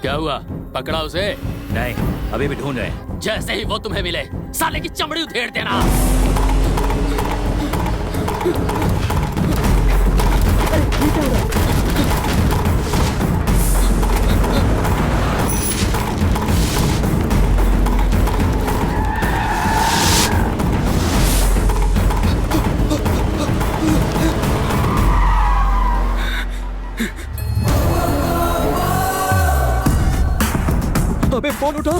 क्या हुआ? पकड़ा उसे? नहीं, अभी भी ढूंढ रहे हैं। जैसे ही वो तुम्हें मिले साले की चमड़ी उधेड़ देना। अबे फोन उठा।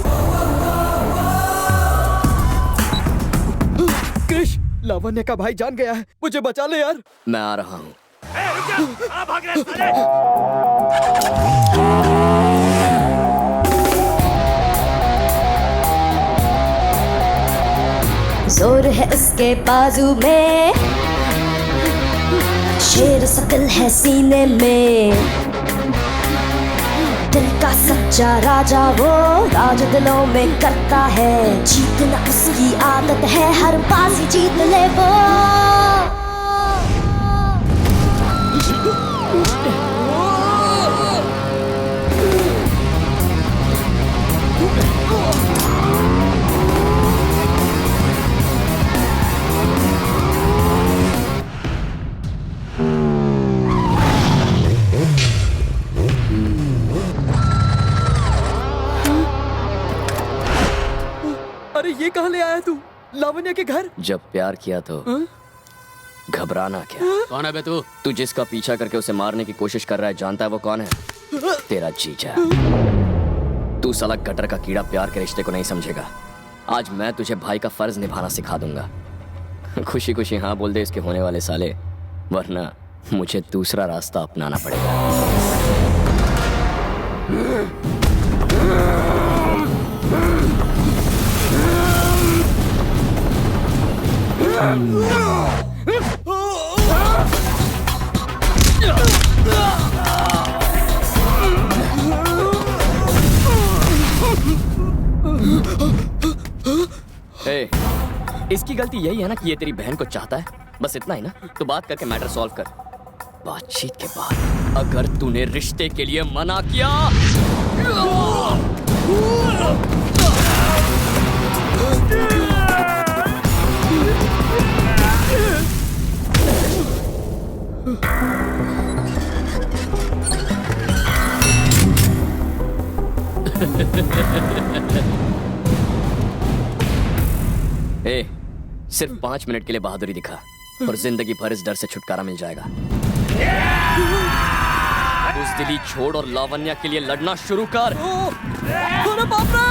क्रिश, लावण्य का भाई जान गया है, मुझे बचा ले यार। मैं आ रहा हूँ। भाग रहे साले। जोर है उसके बाजू में, शेर सकल है सीने में, दिल का सच्चा राजा वो राज दिलों में करता है, जीतना उसकी आदत है, हर बाजी जीत ले वो। अरे ये कहाँ ले आया तू? लावण्य के घर? जब प्यार किया तो घबराना क्या? कौन है बे तू? तू जिसका पीछा करके उसे मारने की कोशिश कर रहा है, जानता है वो कौन है? तेरा जीजा। तू साला गटर का कीड़ा प्यार के रिश्ते को नहीं समझेगा। आज मैं तुझे भाई का फर्ज निभाना सिखा दूंगा। खुशी खुशी हाँ बोल दे इसके होने वाले साले, वरना मुझे दूसरा रास्ता अपनाना पड़ेगा। ए, इसकी गलती यही है ना कि ये तेरी बहन को चाहता है, बस इतना ही ना? तो बात करके मैटर सॉल्व कर। बातचीत के बाद अगर तूने रिश्ते के लिए मना किया ए, सिर्फ 5 मिनट के लिए बहादुरी दिखा और जिंदगी भर इस डर से छुटकारा मिल जाएगा। बुज़दिली छोड़ और लावण्या के लिए लड़ना शुरू कर। अरे बाप रे!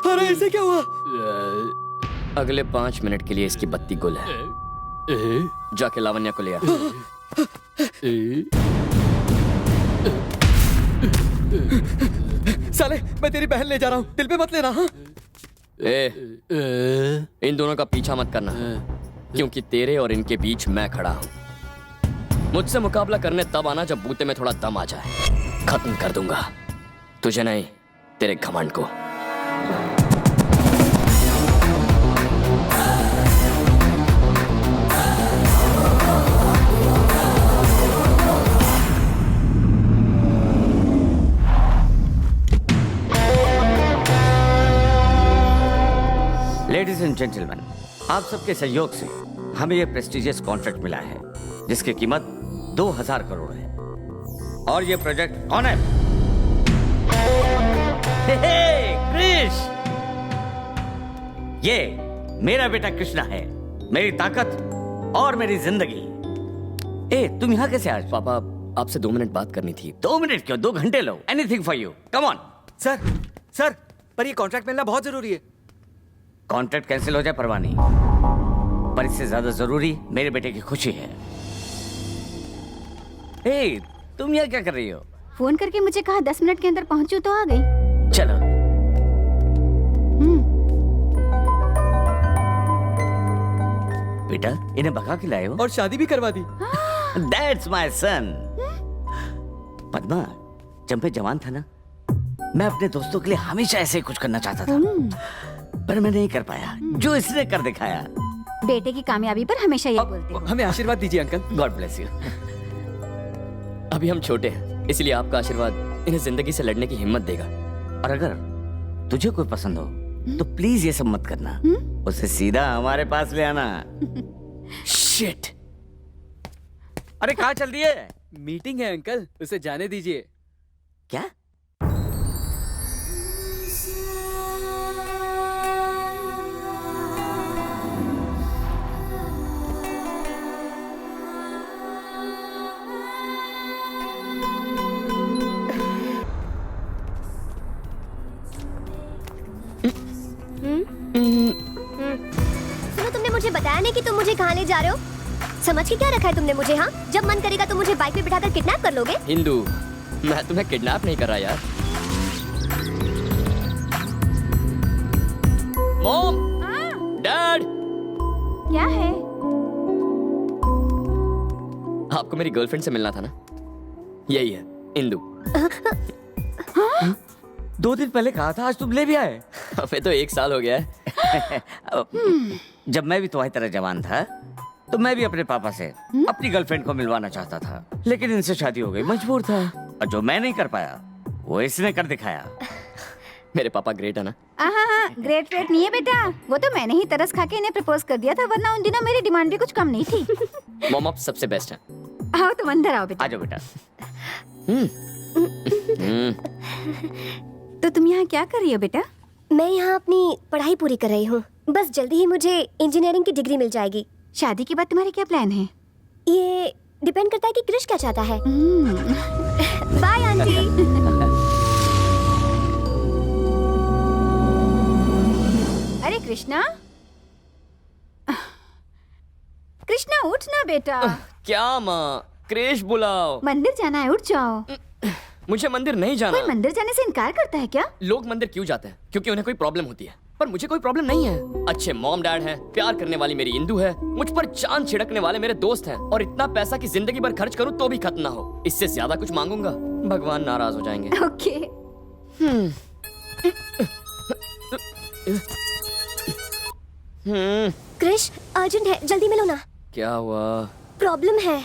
अरे ऐसे क्या हुआ? अगले 5 मिनट के लिए इसकी बत्ती गुल है। जाके लावण्या को ले आ। साले, मैं तेरी बहन ले जा रहा हूँ, दिल पे मत लेना। हाँ? इन दोनों का पीछा मत करना, क्योंकि तेरे और इनके बीच मैं खड़ा हूँ। मुझसे मुकाबला करने तब आना जब बूते में थोड़ा दम आ जाए। खत्म कर दूंगा तुझे नहीं, तेरे घमंड को। लेडीज एंड जेंटलमैन, आप सबके सहयोग से हमें यह प्रेस्टिजियस कॉन्ट्रैक्ट मिला है जिसकी कीमत 2000 करोड़ है। और ये प्रोजेक्ट कौन है? कृष, ये मेरा बेटा कृष्णा है, मेरी ताकत और मेरी जिंदगी। ए, तुम यहाँ कैसे आज? पापा आपसे 2 मिनट बात करनी थी। 2 मिनट क्यों, 2 घंटे लो। Anything for you, come on. Sir पर ये कॉन्ट्रैक्ट मिलना बहुत जरूरी है। कॉन्ट्रैक्ट कैंसिल हो जाए परवाह नहीं, पर इससे ज्यादा जरूरी मेरे बेटे की खुशी है। ए, तुम यहाँ क्या कर रही हो? फोन करके मुझे कहा 10 मिनट के अंदर पहुंचूं तो आ गई। चलो। बेटा, इन्हें भगा के लाए हो और शादी भी करवा दी। That's my son. पद्मा, जब मैं जवान था ना, मैं अपने दोस्तों के लिए हमेशा ऐसे ही कुछ करना चाहता था, पर मैं नहीं कर पाया जो इसने कर दिखाया। बेटे की कामयाबी पर हमेशा ये बोलते हैं। हमें आशीर्वाद दीजिए अंकल। God bless you. अभी हम छोटे हैं, इसलिए आपका आशीर्वाद इन्हें जिंदगी से लड़ने की हिम्मत देगा। और अगर तुझे कोई पसंद हो तो प्लीज ये सब मत करना, उसे सीधा हमारे पास ले आना। शिट! अरे कहाँ चल रही है? मीटिंग है अंकल, उसे जाने दीजिए। क्या? सुनो, तुमने मुझे बताया नहीं कि तुम मुझे कहाँ ले जा रहे हो? समझ के क्या रखा है तुमने मुझे? हाँ, जब मन करेगा तो मुझे बाइक पे बिठाकर किडनैप कर लोगे? हिंदू, मैं तुम्हें किडनैप नहीं कर रहा यार। मॉम, डैड, क्या है? आपको मेरी गर्लफ्रेंड से मिलना था ना? यही है इंदु। 2 दिन पहले कहा था, आज तुम ले भी आए। हमें तो 1 साल हो गया है। जब मैं भी तुम्हारी तरह जवान था तो मैं भी अपने पापा से अपनी गर्लफ्रेंड को मिलवाना चाहता था, लेकिन इनसे शादी हो गई, मजबूर था। और जो मैं नहीं कर पाया वो इसने कर दिखाया। मेरे पापा ग्रेट है ना? ग्रेट वेट नहीं है बेटा, वो तो मैंने ही तरस खा के इन्हें प्रपोज कर दिया था, वरना उन दिनों मेरी डिमांड भी कुछ कम नहीं थी। मॉम आप सबसे बेस्ट हैं। आओ तुम अंदर आओ बेटा। आ जाओ बेटा। तो तुम यहाँ क्या कर रही हो बेटा? मैं यहाँ अपनी पढ़ाई पूरी कर रही हूँ। बस जल्दी ही मुझे इंजीनियरिंग की डिग्री मिल जाएगी। शादी के बाद तुम्हारे क्या प्लान है? ये डिपेंड करता है कि कृष क्या चाहता है। Bye aunty. अरे कृष्णा, कृष्णा उठ ना बेटा। क्या माँ, क्रेश बुलाओ। मंदिर जाना है, उठ जाओ। मुझे मंदिर नहीं जाना। कोई मंदिर जाने से इनकार करता है क्या? लोग मंदिर क्यों जाते हैं? क्योंकि उन्हें कोई प्रॉब्लम होती है, पर मुझे कोई प्रॉब्लम नहीं है। अच्छे मॉम डैड हैं, प्यार करने वाली मेरी इंदु है, मुझ पर जान छिड़कने वाले मेरे दोस्त हैं, और इतना पैसा की जिंदगी भर खर्च करूं तो भी खत्म ना हो। इससे ज्यादा कुछ मांगूंगा भगवान नाराज हो जाएंगे। ओके। कृष, अर्जेंट है, जल्दी मिलो ना। क्या हुआ? प्रॉब्लम है।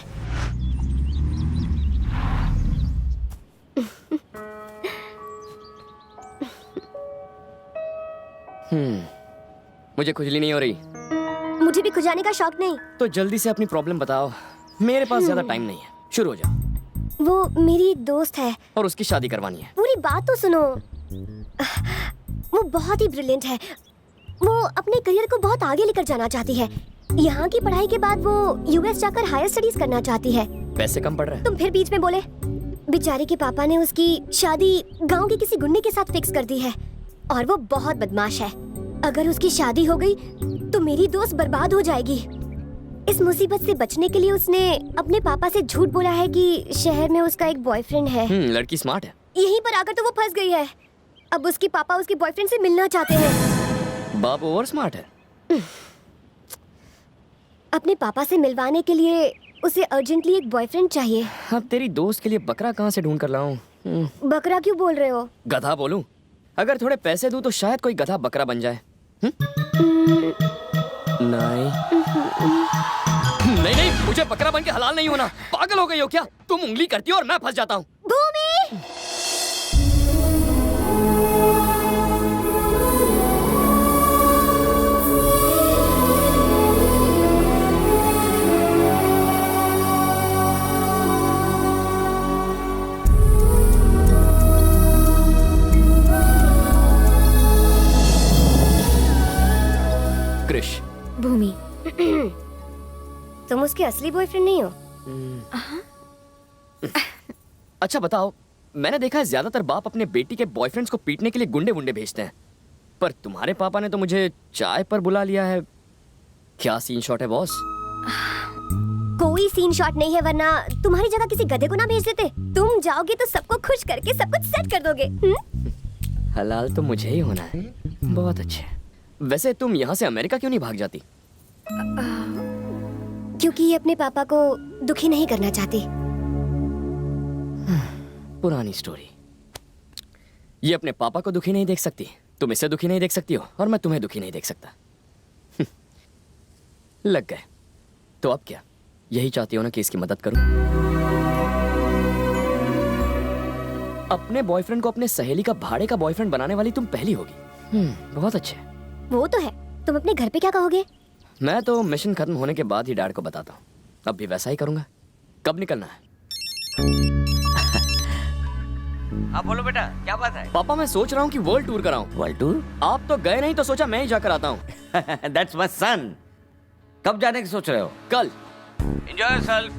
मुझे खुजली नहीं हो रही। मुझे भी खुजाने का शौक नहीं। तो जल्दी से अपनी प्रॉब्लम बताओ, मेरे पास ज्यादा टाइम नहीं है। शुरू हो जाओ। वो मेरी एक दोस्त है। और उसकी शादी करवानी है। पूरी बात तो सुनो। वो बहुत ही ब्रिलियंट है। वो अपने करियर को बहुत आगे लेकर जाना चाहती है। यहाँ की पढ़ाई के बाद वो यूएस जाकर हायर स्टडीज करना चाहती है। पैसे कम पड़ रहे हैं। तुम फिर बीच में बोले। बेचारे के पापा ने उसकी शादी गांव के किसी गुंडे के साथ फिक्स कर दी है, और वो बहुत बदमाश है। अगर उसकी शादी हो गई तो मेरी दोस्त बर्बाद हो जाएगी। इस मुसीबत से बचने के लिए उसने अपने पापा से झूठ बोला है कि शहर में उसका एक बॉयफ्रेंड है। लड़की स्मार्ट है। यहीं पर आकर तो वो फंस गई है। अब उसके पापा उसके बॉयफ्रेंड से मिलना चाहते हैं। बाप ओवर स्मार्ट है। अपने पापा से मिलवाने के लिए उसे अर्जेंटली एक बॉयफ्रेंड चाहिए। अब तेरी दोस्त के लिए बकरा कहाँ से ढूंढ कर लाऊं? बकरा क्यों बोल रहे हो? गधा बोलूं? अगर थोड़े पैसे दूं तो शायद कोई गधा बकरा बन जाए। नहीं नहीं नहीं, मुझे बकरा बन के हलाल नहीं होना। पागल हो गई हो क्या? तुम उंगली करती हो और मैं फंस जाता हूँ। भूमि! क्रिश। भूमि, तुम उसके असली बॉयफ्रेंड नहीं हो? अच्छा बताओ, मैंने देखा है ज्यादातर बाप अपने बेटी के बॉयफ्रेंड्स को पीटने के लिए गुंडे वुंडे भेजते हैं, पर तुम्हारे पापा ने तो मुझे चाय पर बुला लिया है। क्या सीन शॉट है बॉस? कोई सीन शॉट नहीं है, वरना तुम्हारी जगह किसी गधे को ना भेज देते। तुम जाओगे तो सबको खुश करके सब कुछ सेट कर दोगे। हलाल तो मुझे ही होना है। बहुत अच्छे। वैसे तुम यहाँ से अमेरिका क्यों नहीं भाग जाती? क्योंकि ये अपने पापा को दुखी नहीं करना चाहती। पुरानी स्टोरी। ये अपने पापा को दुखी नहीं देख सकती, तुम इसे दुखी नहीं देख सकती हो, और मैं तुम्हें दुखी नहीं देख सकता। लग गए। तो अब क्या, यही चाहती हो ना कि इसकी मदद करूं? अपने बॉयफ्रेंड को अपने सहेली का भाड़े का बॉयफ्रेंड बनाने वाली तुम पहली होगी। बहुत अच्छे। वो तो है। तुम अपने घर पे क्या कहोगे? मैं तो मिशन खत्म होने के बाद ही डैड को बताता हूँ। अब भी वैसा ही करूंगा। कब निकलना है? हाँ बोलो बेटा, क्या बात है? पापा मैं सोच रहा हूँ कि वर्ल्ड टूर कराऊं। World tour? आप तो गए नहीं तो सोचा मैं ही जाकर आता हूँ। That's my son. कब जाने की सोच रहे हो? कल। Enjoy yourself.